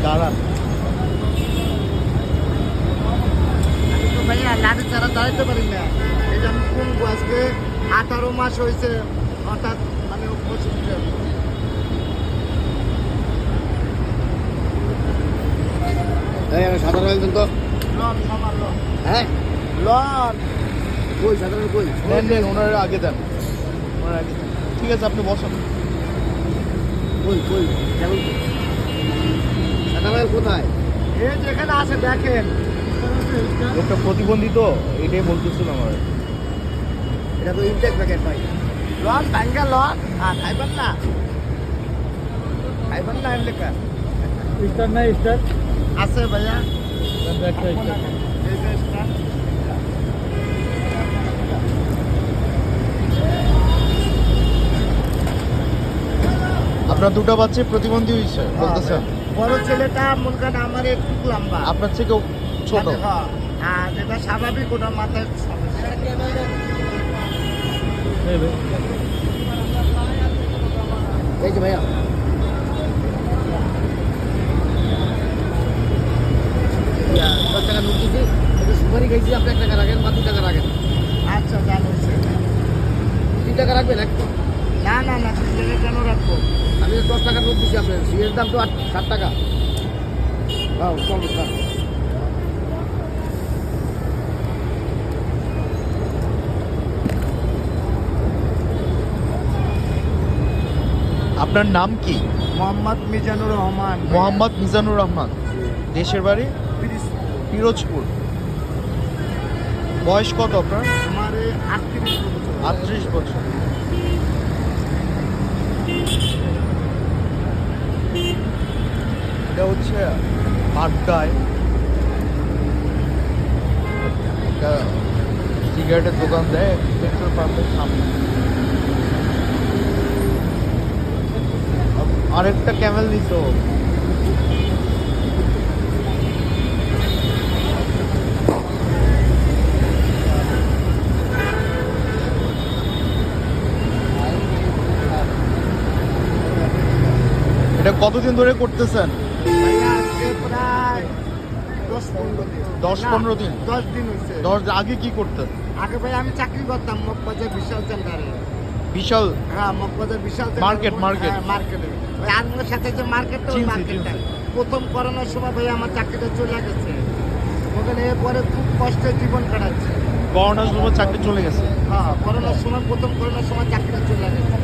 দাঁড়ান তো ভাইয়া লাঠি ছাড়া দাঁড়াইতে পারি না। এই যে আমি কোন আজকে 18 মাস হয়েছে হঠাৎ মানে অসুখ। সাধারণ একজন তো লন মামা লন। হ্যাঁ লন কই সাধারণ কই নেন নেন ওনার আগে দেন ওনার আগে দেন ঠিক আছে আপনি বসুন কই কই কেমন সাধারণ কোথায় এই যেখানে আছে দেখেন। লোকটা প্রতিবন্ধী তো এটাই বলতেছিল আমার এটা তো ইনটেক প্যাকেট ভাই লন ভাঙ্গা লন। খাইবেন না খাইবেন না এর লেখা স্টার নাই স্টার আছে ভাইয়া। একটা স্টার এই যে স্টার। আপনার দুটো বাচ্চা প্রতিবন্ধী হয়েছে বলতেছেন বড় ছেলেটা মনে করেন আমার একটু লম্বা। আপনার থেকেও ছোট হ্যাঁ, আর যেটা স্বাভাবিক ওটা মাথায় সমস্যা। এই যে ভাইয়া 10 টাকা নোট দিচ্ছি এটা সুপারি খাইছি আপনি 1 টাকা রাখেন বা 2 টাকা রাখেন আচ্ছা জানুছে 3 টাকা রাখবেন একটু না না না ছেলে কেন রাখবো? আমি 10 টাকা নোট দিচ্ছি আপনার সিএর দাম তো 7 টাকা হ্যাঁ চল স্যার আপনার নাম কি মোহাম্মদ মিজানুর রহমান। মোহাম্মদ মিজানুর রহমান দেশের বাড়ি পিরিজপুর। পিরোজপুর বয়স কত আপনার আমার 38 বছর। 38 বছর এটা হচ্ছে আড্ডায় একটা সিগারেটের দোকান দেয় পেট্রোল পাম্পের সামনে আরেকটা ক্যামেল নিছো এটা কতদিন ধরে করতেছেন ভাইয়া আজকে প্রায় 10-15 দিন 10 দিন হয়েছে। 10 আগে কি করতেন আগে ভাই আমি চাকরি করতাম মগবাজার বিশাল সেন্টারে। বিশাল হ্যাঁ মগবাজার বিশাল মার্কেট, মার্কেট। মার্কেটে ওই আনন্দের সাথে যে মার্কেটটা ওই চিনছি, মার্কেটটা চিনছি। প্রথম করোনার সময় ভাই আমার চাকরিটা চলে গেছে। ওখানে এরপরে খুব কষ্টে জীবন কাটাচ্ছে। করোনার সময় চাকরি চলে গেছে হ্যাঁ করোনার সময় প্রথম করোনার সময় চাকরিটা চলে গেছে।